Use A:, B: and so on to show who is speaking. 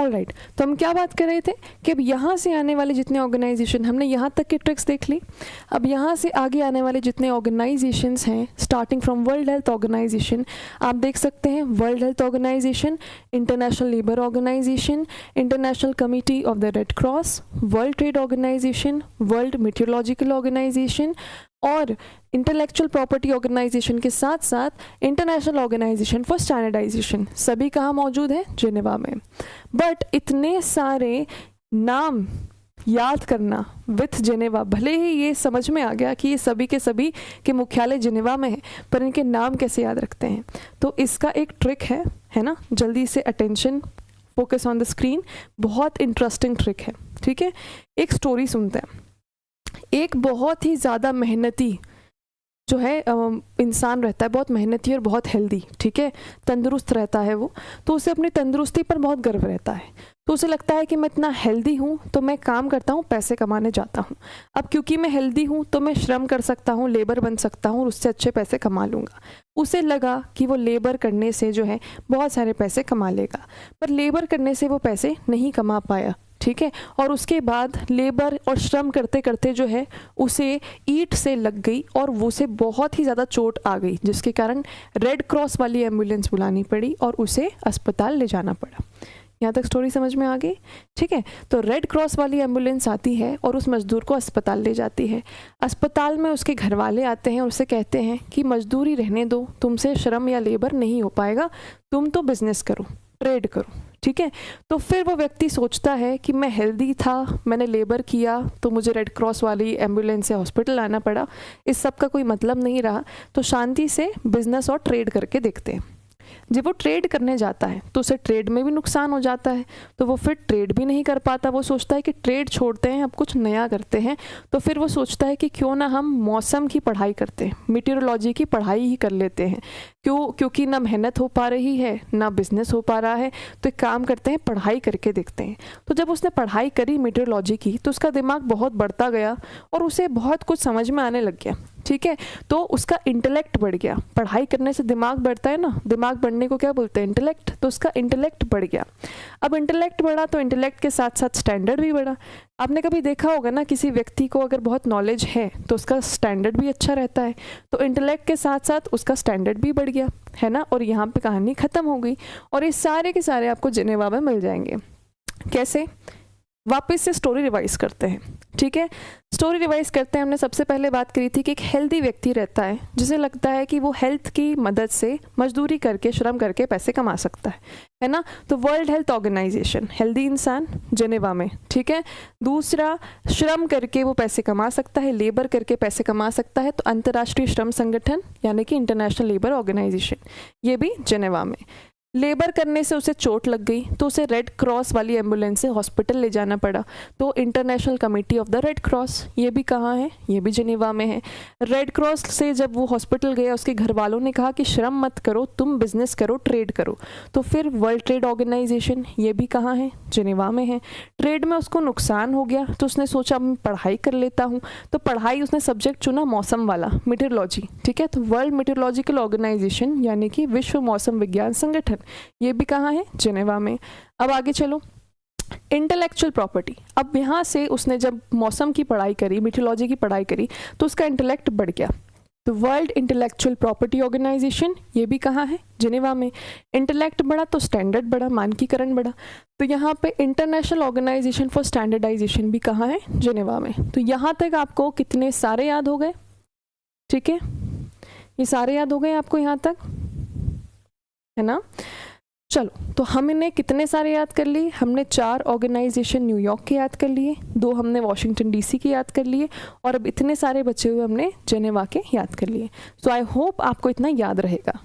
A: Alright, तो हम क्या बात कर रहे थे कि अब यहाँ से आने वाले जितने ऑर्गेनाइजेशन, हमने यहाँ तक की ट्रिक्स देख ली। अब यहाँ से आगे आने वाले जितने ऑर्गेनाइजेशंस हैं, starting from world health organisation, आप देख सकते हैं world health organisation, international labour organisation, international committee of the red cross, world trade organisation, world meteorological organisation और इंटेलेक्चुअल प्रॉपर्टी ऑर्गेनाइजेशन के साथ साथ इंटरनेशनल ऑर्गेनाइजेशन फॉर स्टैंडर्डाइजेशन, सभी कहाँ मौजूद है? जिनेवा में। बट इतने सारे नाम याद करना विथ जिनेवा, भले ही ये समझ में आ गया कि ये सभी के मुख्यालय जिनेवा में है, पर इनके नाम कैसे याद रखते हैं? तो इसका एक ट्रिक है ना, जल्दी से attention, focus on the screen, बहुत इंटरेस्टिंग ट्रिक है, ठीक है। एक स्टोरी सुनते हैं। एक बहुत ही ज़्यादा मेहनती जो है इंसान रहता है, बहुत मेहनती और बहुत हेल्दी, ठीक है, तंदुरुस्त रहता है वो, तो उसे अपनी तंदुरुस्ती पर बहुत गर्व रहता है। तो उसे लगता है कि मैं इतना हेल्दी हूँ तो मैं काम करता हूँ, पैसे कमाने जाता हूँ। अब क्योंकि मैं हेल्दी हूँ तो मैं श्रम कर सकता हूँ, लेबर बन सकता हूँ और उससे अच्छे पैसे कमा लूँगा। उसे लगा कि वो लेबर करने से जो है बहुत सारे पैसे कमा लेगा, पर लेबर करने से वो पैसे नहीं कमा पाया, ठीक है। और उसके बाद लेबर और श्रम करते करते जो है उसे ईंट से लग गई और वो से बहुत ही ज़्यादा चोट आ गई, जिसके कारण रेड क्रॉस वाली एम्बुलेंस बुलानी पड़ी और उसे अस्पताल ले जाना पड़ा। यहाँ तक स्टोरी समझ में आ गई, ठीक है। तो रेड क्रॉस वाली एम्बुलेंस आती है और उस मज़दूर को अस्पताल ले जाती है। अस्पताल में उसके घर वाले आते हैं और उसे कहते हैं कि मजदूरी रहने दो, तुमसे श्रम या लेबर नहीं हो पाएगा, तुम तो बिजनेस करो, ट्रेड करो, ठीक है। तो फिर वो व्यक्ति सोचता है कि मैं हेल्दी था, मैंने लेबर किया तो मुझे रेड क्रॉस वाली एम्बुलेंस से हॉस्पिटल आना पड़ा, इस सब का कोई मतलब नहीं रहा, तो शांति से बिजनेस और ट्रेड करके देखते हैं। जब वो ट्रेड करने जाता है तो उसे ट्रेड में भी नुकसान हो जाता है, तो वो फिर ट्रेड भी नहीं कर पाता। वो सोचता है कि ट्रेड छोड़ते हैं, अब कुछ नया करते हैं। तो फिर वो सोचता है कि क्यों ना हम मौसम की पढ़ाई करते हैं, मीटेरोलॉजी की पढ़ाई ही कर लेते हैं। क्योंकि ना मेहनत हो पा रही है ना बिजनेस हो पा रहा है, तो एक काम करते हैं, पढ़ाई करके देखते हैं। तो जब उसने पढ़ाई करी मीटेरोलॉजी की तो उसका दिमाग बहुत बढ़ता गया और उसे बहुत कुछ समझ में आने लग गया, ठीक है। तो उसका इंटेलेक्ट बढ़ गया। पढ़ाई करने से दिमाग बढ़ता है ना, दिमाग बढ़ने को क्या बोलते हैं? इंटेलेक्ट। तो उसका इंटेलेक्ट बढ़ गया। अब इंटेलेक्ट बढ़ा तो इंटेलेक्ट के साथ साथ स्टैंडर्ड भी बढ़ा। आपने कभी देखा होगा ना, किसी व्यक्ति को अगर बहुत नॉलेज है तो उसका स्टैंडर्ड भी अच्छा रहता है, तो इंटेलेक्ट के साथ साथ उसका स्टैंडर्ड भी बढ़ गया, है ना। और यहाँ पे कहानी खत्म हो गई और ये सारे के सारे आपको जिनेवा में मिल जाएंगे। कैसे? वापस से स्टोरी रिवाइज करते हैं, ठीक है। स्टोरी रिवाइज करते हैं। हमने सबसे पहले बात करी थी कि एक हेल्दी व्यक्ति रहता है जिसे लगता है कि वो हेल्थ की मदद से मजदूरी करके, श्रम करके पैसे कमा सकता है ना। तो वर्ल्ड हेल्थ ऑर्गेनाइजेशन, हेल्दी इंसान जिनेवा में, ठीक है। दूसरा, श्रम करके वो पैसे कमा सकता है, लेबर करके पैसे कमा सकता है, तो अंतर्राष्ट्रीय श्रम संगठन यानी कि इंटरनेशनल लेबर ऑर्गेनाइजेशन, ये भी जिनेवा में। लेबर करने से उसे चोट लग गई तो उसे रेड क्रॉस वाली एम्बुलेंस से हॉस्पिटल ले जाना पड़ा, तो international committee of the red cross, ये भी कहाँ है? ये भी जिनेवा में है। रेड क्रॉस से जब वो हॉस्पिटल गया, उसके घर वालों ने कहा कि श्रम मत करो, तुम बिजनेस करो, ट्रेड करो, तो फिर वर्ल्ड ट्रेड ऑर्गेनाइजेशन, ये भी कहाँ है? जिनेवा में है। ट्रेड में उसको नुकसान हो गया तो उसने सोचा मैं पढ़ाई कर लेता हूँ, तो पढ़ाई उसने सब्जेक्ट चुना मौसम वाला, मीटेरोलॉजी, ठीक है। तो वर्ल्ड मीटेरोलॉजिकल ऑर्गेनाइजेशन यानी कि विश्व मौसम विज्ञान संगठन, ये भी कहाँ है? जिनेवा में। अब आगे चलो, इंटेलेक्चुअल प्रॉपर्टी। अब यहाँ से उसने जब मौसम की पढ़ाई करी, मीटेरोलॉजी की पढ़ाई करी, तो उसका इंटेलेक्ट बढ़ गया। तो वर्ल्ड इंटेलेक्चुअल प्रॉपर्टी ऑर्गेनाइजेशन, ये भी कहाँ है? जिनेवा में। इंटेलेक्ट बढ़ा तो स्टैंडर्ड बढ़ा, मानकीकरण बढ़ा, तो यहाँ पे इंटरनेशनल ऑर्गेनाइजेशन फॉर स्टैंडर्डाइजेशन भी कहाँ है? जिनेवा में। तो यहाँ तक आपको कितने सारे याद हो गए? ठीक है, ये सारे याद हो गए आपको यहाँ तक, है ना। चलो, तो हमने कितने सारे याद कर लिए? हमने 4 ऑर्गेनाइजेशन न्यूयॉर्क के याद कर लिए, 2 हमने वॉशिंगटन डीसी के याद कर लिए, और अब इतने सारे बचे हुए हमने जिनेवा के याद कर लिए। सो आई होप आपको इतना याद रहेगा।